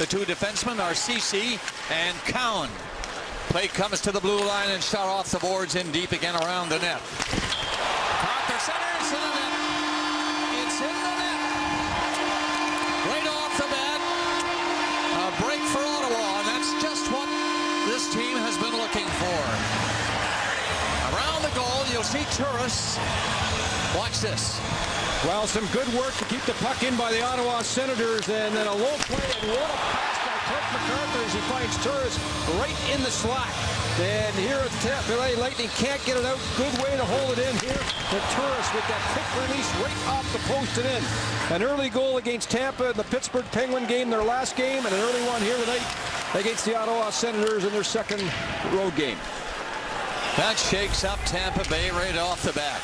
The two defensemen are Ceci and Cowan. Play comes to the blue line and shot off the boards in deep again around the net. Arthur centers in the net. It's in the net. Right off the bat. A break for Ottawa, and that's just what this team has been looking for. Around the goal, you'll see Turris. Watch this. Well, some good work to keep the puck in by the Ottawa Senators, and then a low play, and what a pass by Cliff MacArthur as he finds Turris right in the slot. And here at Tampa Bay Lightning can't get it out. Good way to hold it in here. The Turris with that quick release right off the post and in. An early goal against Tampa in the Pittsburgh Penguin game, their last game, and an early one here tonight against the Ottawa Senators in their second road game. That shakes up Tampa Bay right off the bat.